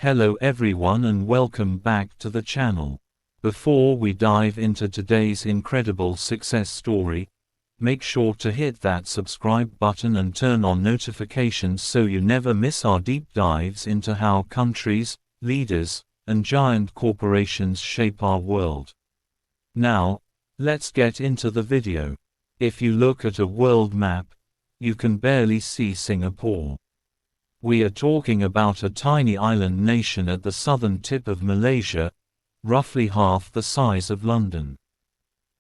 Hello everyone and welcome back to the channel. Before we dive into today's incredible success story, make sure to hit that subscribe button and turn on notifications so you never miss our deep dives into how countries, leaders, and giant corporations shape our world. Now, let's get into the video. If you look at a world map, you can barely see Singapore. We are talking about a tiny island nation at the southern tip of Malaysia, roughly half the size of London.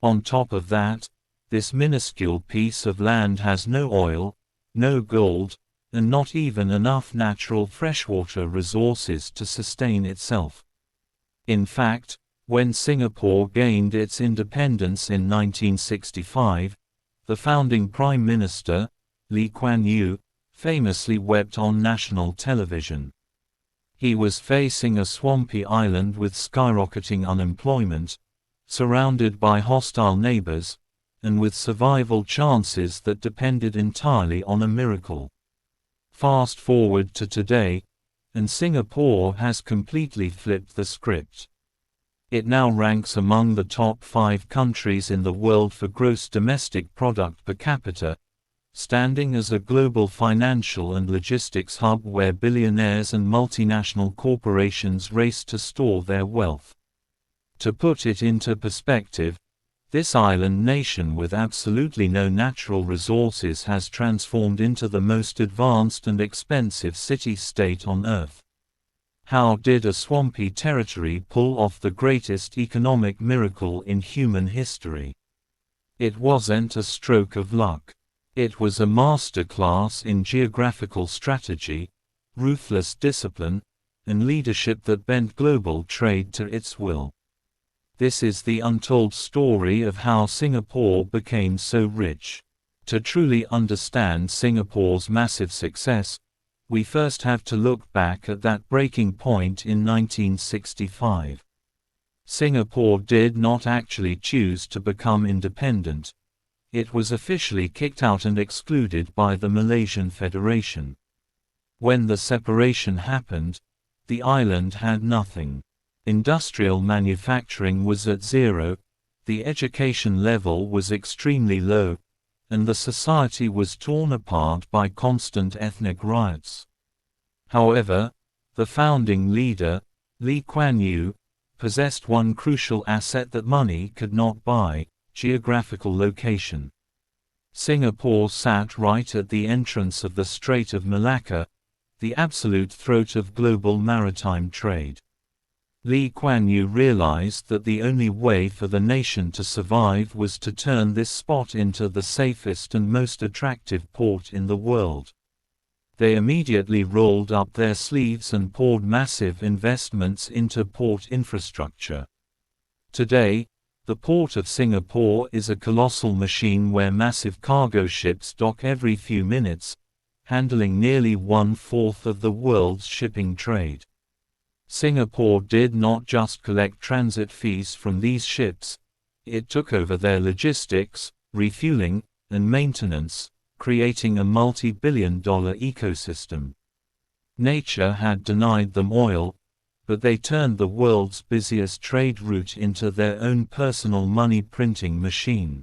On top of that, this minuscule piece of land has no oil, no gold, and not even enough natural freshwater resources to sustain itself. In fact, when Singapore gained its independence in 1965, the founding Prime Minister, Lee Kuan Yew, famously wept on national television. He was facing a swampy island with skyrocketing unemployment, surrounded by hostile neighbors, and with survival chances that depended entirely on a miracle. Fast forward to today, and Singapore has completely flipped the script. It now ranks among the top 5 countries in the world for gross domestic product per capita, standing as a global financial and logistics hub where billionaires and multinational corporations race to store their wealth. To put it into perspective, this island nation with absolutely no natural resources has transformed into the most advanced and expensive city-state on Earth. How did a swampy territory pull off the greatest economic miracle in human history? It wasn't a stroke of luck. It was a masterclass in geographical strategy, ruthless discipline, and leadership that bent global trade to its will. This is the untold story of how Singapore became so rich. To truly understand Singapore's massive success, we first have to look back at that breaking point in 1965. Singapore did not actually choose to become independent. It was officially kicked out and excluded by the Malaysian Federation. When the separation happened, the island had nothing. Industrial manufacturing was at zero, the education level was extremely low, and the society was torn apart by constant ethnic riots. However, the founding leader, Lee Kuan Yew, possessed one crucial asset that money could not buy: geographical location. Singapore sat right at the entrance of the Strait of Malacca, the absolute throat of global maritime trade. Lee Kuan Yew realized that the only way for the nation to survive was to turn this spot into the safest and most attractive port in the world. They immediately rolled up their sleeves and poured massive investments into port infrastructure. Today, the Port of Singapore is a colossal machine where massive cargo ships dock every few minutes, handling nearly 1/4 of the world's shipping trade. Singapore did not just collect transit fees from these ships, it took over their logistics, refueling, and maintenance, creating a multi-billion-dollar ecosystem. Nature had denied them oil, but they turned the world's busiest trade route into their own personal money-printing machine.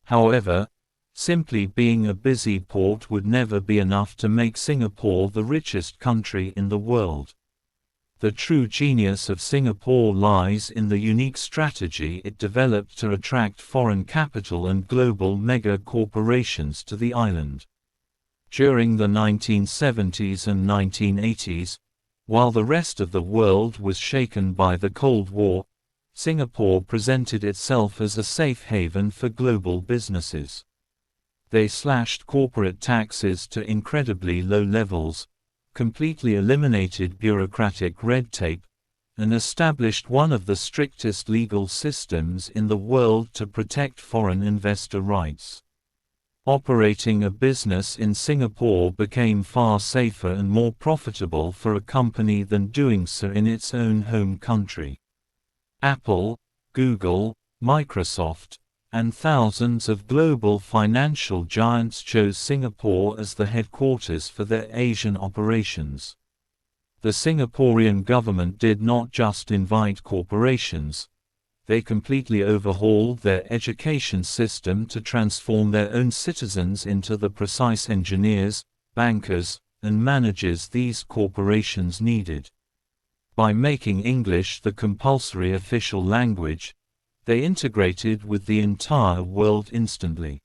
However, simply being a busy port would never be enough to make Singapore the richest country in the world. The true genius of Singapore lies in the unique strategy it developed to attract foreign capital and global mega-corporations to the island. During the 1970s and 1980s, while the rest of the world was shaken by the Cold War, Singapore presented itself as a safe haven for global businesses. They slashed corporate taxes to incredibly low levels, completely eliminated bureaucratic red tape, and established one of the strictest legal systems in the world to protect foreign investor rights. Operating a business in Singapore became far safer and more profitable for a company than doing so in its own home country. Apple, Google, Microsoft, and thousands of global financial giants chose Singapore as the headquarters for their Asian operations. The Singaporean government did not just invite corporations. They completely overhauled their education system to transform their own citizens into the precise engineers, bankers, and managers these corporations needed. By making English the compulsory official language, they integrated with the entire world instantly.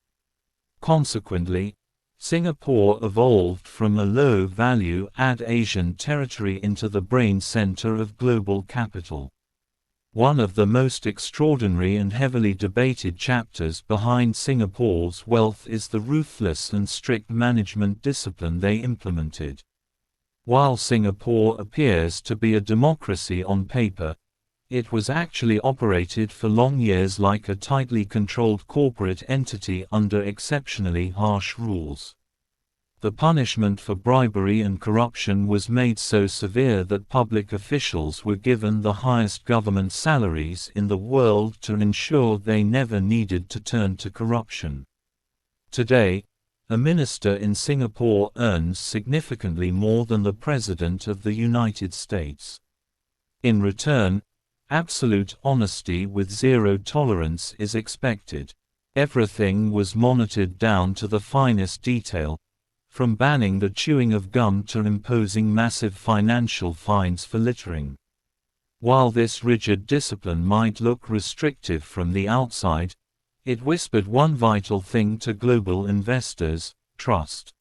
Consequently, Singapore evolved from a low-value-add Asian territory into the brain center of global capital. One of the most extraordinary and heavily debated chapters behind Singapore's wealth is the ruthless and strict management discipline they implemented. While Singapore appears to be a democracy on paper, it was actually operated for long years like a tightly controlled corporate entity under exceptionally harsh rules. The punishment for bribery and corruption was made so severe that public officials were given the highest government salaries in the world to ensure they never needed to turn to corruption. Today, a minister in Singapore earns significantly more than the President of the United States. In return, absolute honesty with zero tolerance is expected. Everything was monitored down to the finest detail, from banning the chewing of gum to imposing massive financial fines for littering. While this rigid discipline might look restrictive from the outside, it whispered one vital thing to global investors: trust.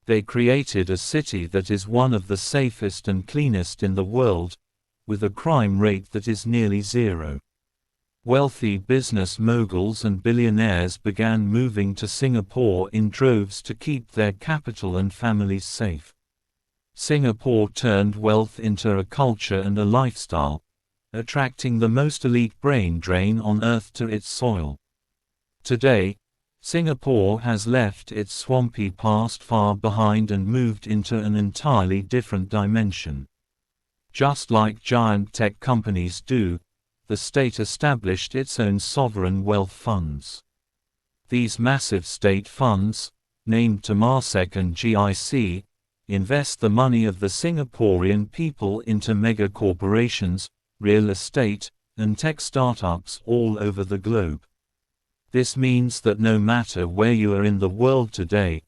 They created a city that is one of the safest and cleanest in the world, with a crime rate that is nearly zero. Wealthy business moguls and billionaires began moving to Singapore in droves to keep their capital and families safe. Singapore turned wealth into a culture and a lifestyle, attracting the most elite brain drain on earth to its soil. Today, Singapore has left its swampy past far behind and moved into an entirely different dimension. Just like giant tech companies do, the state established its own sovereign wealth funds. These massive state funds, named Temasek and GIC, invest the money of the Singaporean people into mega corporations, real estate, and tech startups all over the globe. This means that no matter where you are in the world today,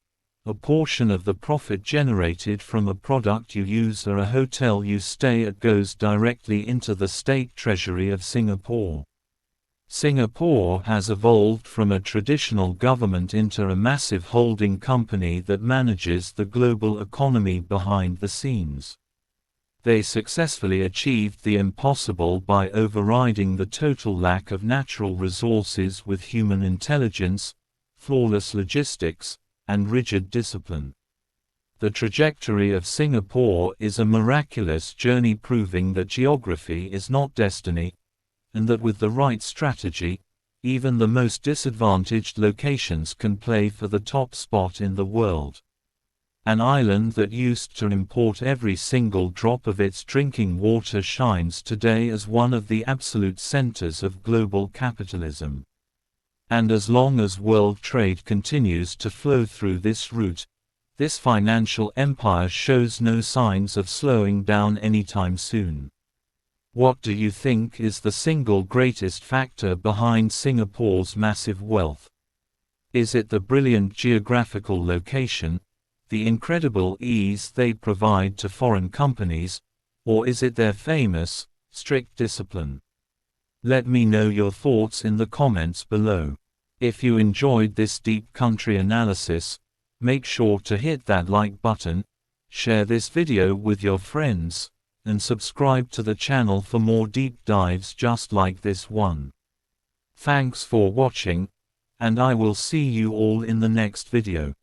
a portion of the profit generated from a product you use or a hotel you stay at goes directly into the state treasury of Singapore. Singapore has evolved from a traditional government into a massive holding company that manages the global economy behind the scenes. They successfully achieved the impossible by overriding the total lack of natural resources with human intelligence, flawless logistics, and rigid discipline. The trajectory of Singapore is a miraculous journey proving that geography is not destiny, and that with the right strategy, even the most disadvantaged locations can play for the top spot in the world. An island that used to import every single drop of its drinking water shines today as one of the absolute centers of global capitalism. And as long as world trade continues to flow through this route, this financial empire shows no signs of slowing down anytime soon. What do you think is the single greatest factor behind Singapore's massive wealth? Is it the brilliant geographical location, the incredible ease they provide to foreign companies, or is it their famous, strict discipline? Let me know your thoughts in the comments below. If you enjoyed this deep country analysis, make sure to hit that like button, share this video with your friends, and subscribe to the channel for more deep dives just like this one. Thanks for watching, and I will see you all in the next video.